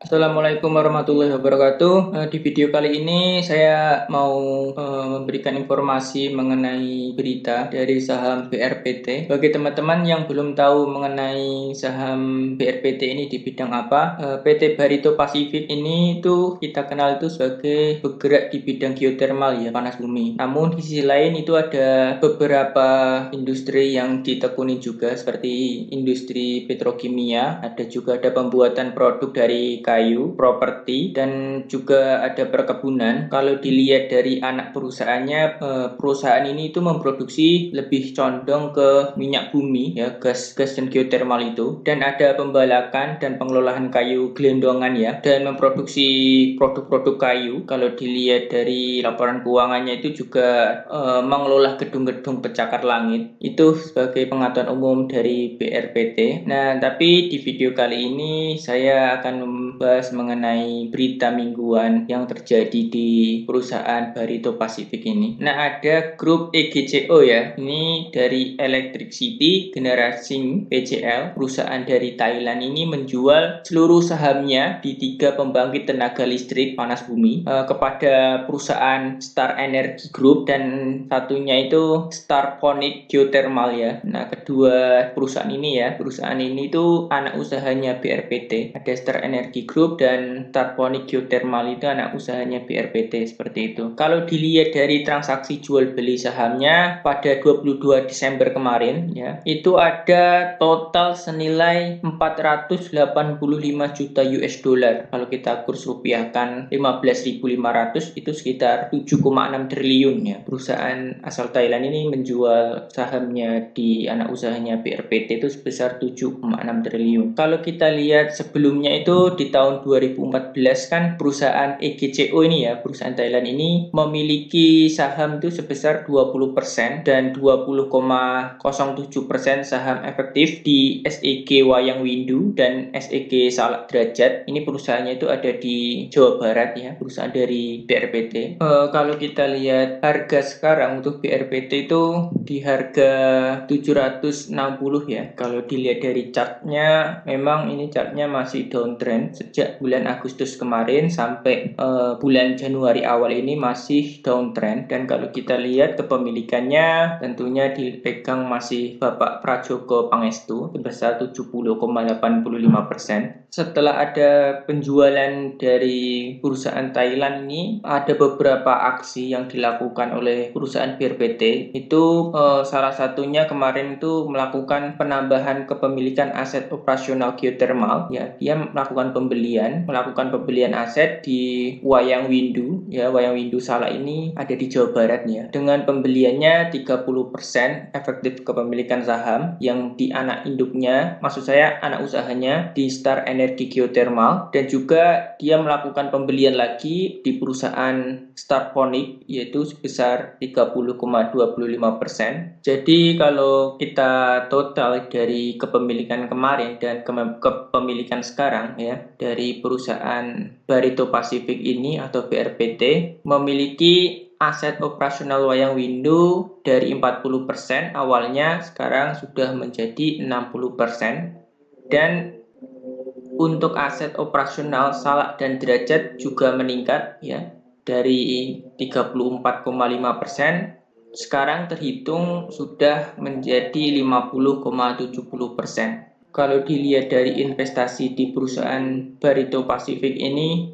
Assalamualaikum warahmatullahi wabarakatuh. Di video kali ini saya mau memberikan informasi mengenai berita dari saham BRPT. Bagi teman-teman yang belum tahu mengenai saham BRPT ini di bidang apa, PT Barito Pacific ini itu kita kenal itu sebagai bergerak di bidang geothermal ya, panas bumi. Namun di sisi lain itu ada beberapa industri yang ditekuni juga seperti industri petrokimia, ada pembuatan produk dari kayu, properti, dan juga ada perkebunan. Kalau dilihat dari anak perusahaannya, perusahaan ini itu memproduksi lebih condong ke minyak bumi, ya, gas dan geothermal itu, dan ada pembalakan dan pengelolaan kayu gelondongan ya, dan memproduksi produk-produk kayu. Kalau dilihat dari laporan keuangannya itu juga mengelola gedung-gedung pencakar langit. Itu sebagai pengetahuan umum dari BRPT. Nah, tapi di video kali ini saya akan membahas mengenai berita mingguan yang terjadi di perusahaan Barito Pacific ini. Nah, ada grup EGCO ya. Ini dari Electric City Generation PCL, perusahaan dari Thailand ini menjual seluruh sahamnya di 3 pembangkit tenaga listrik panas bumi kepada perusahaan Star Energy Group, dan satunya itu Star Ponic Geothermal ya. Nah, kedua perusahaan ini tuh anak usahanya BRPT. Ada Star Energy Group dan Star Ponic Geothermal itu anak usahanya BRPT, seperti itu. Kalau dilihat dari transaksi jual beli sahamnya pada 22 Desember kemarin ya, itu ada total senilai 485 juta US dollar. Kalau kita kurs rupiahkan 15.500 itu sekitar 7,6 triliun ya. Perusahaan asal Thailand ini menjual sahamnya di anak usahanya BRPT itu sebesar 7,6 triliun. Kalau kita lihat sebelumnya itu di tahun 2014 kan perusahaan EGCO ini ya, perusahaan Thailand ini memiliki saham itu sebesar 20% dan 20,07% saham efektif di SEG Wayang Windu dan SEG Salak Derajat. Ini perusahaannya itu ada di Jawa Barat ya, perusahaan dari BRPT. Kalau kita lihat harga sekarang untuk BRPT itu di harga 760 ya. Kalau dilihat dari chartnya, memang ini chartnya masih downtrend sejak bulan Agustus kemarin sampai bulan Januari awal ini masih downtrend. Dan kalau kita lihat kepemilikannya tentunya dipegang masih Bapak Prajogo Pangestu sebesar 70,85%. Setelah ada penjualan dari perusahaan Thailand ini, ada beberapa aksi yang dilakukan oleh perusahaan BRPT. Itu salah satunya kemarin itu melakukan penambahan kepemilikan aset operasional geothermal ya. Dia melakukan pembelian aset di Wayang Windu ya. Wayang Windu Salak ini ada di Jawa Barat ya. Dengan pembeliannya 30% efektif kepemilikan saham yang di anak induknya, maksud saya anak usahanya di Star Energy Geothermal, dan juga dia melakukan pembelian lagi di perusahaan Star Ponic yaitu sebesar 30,25%. Jadi kalau kita total dari kepemilikan kemarin dan kepemilikan sekarang ya, dari perusahaan Barito Pacific ini atau BRPT memiliki aset operasional Wayang Windu dari 40% awalnya, sekarang sudah menjadi 60%. Dan untuk aset operasional Salak dan Derajat juga meningkat ya, dari 34,5% sekarang terhitung sudah menjadi 50,70%. Kalau dilihat dari investasi di perusahaan Barito Pacific ini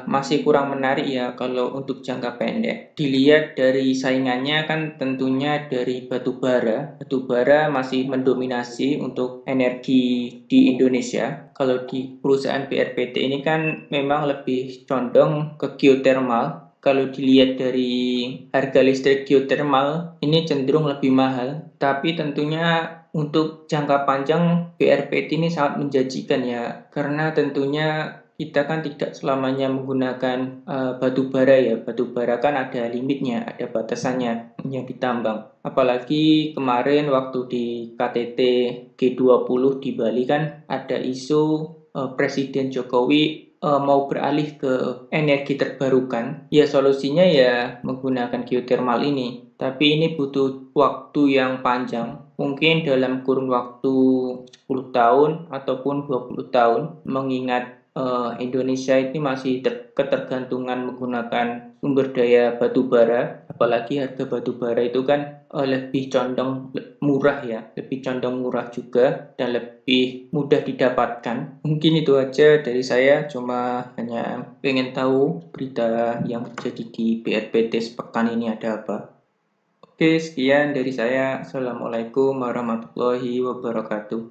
masih kurang menarik ya kalau untuk jangka pendek. Dilihat dari saingannya kan tentunya dari batubara. Batubara masih mendominasi untuk energi di Indonesia. Kalau di perusahaan BRPT ini kan memang lebih condong ke geothermal. Kalau dilihat dari harga listrik geothermal ini cenderung lebih mahal, tapi tentunya untuk jangka panjang BRPT ini sangat menjanjikan ya, karena tentunya kita kan tidak selamanya menggunakan batu bara ya. Batu bara kan ada limitnya, ada batasannya yang ditambang. Apalagi kemarin waktu di KTT G20 di Bali kan ada isu Presiden Jokowi mau beralih ke energi terbarukan. Ya solusinya ya menggunakan geothermal ini. Tapi ini butuh waktu yang panjang. Mungkin dalam kurun waktu 10 tahun ataupun 20 tahun, mengingat Indonesia ini masih ketergantungan menggunakan sumber daya batu bara, apalagi harga batu bara itu kan lebih condong murah ya, lebih condong murah juga dan lebih mudah didapatkan. Mungkin itu aja dari saya, cuma hanya pengen tahu berita yang terjadi di BRPT sepekan ini ada apa. Oke, sekian dari saya. Assalamualaikum warahmatullahi wabarakatuh.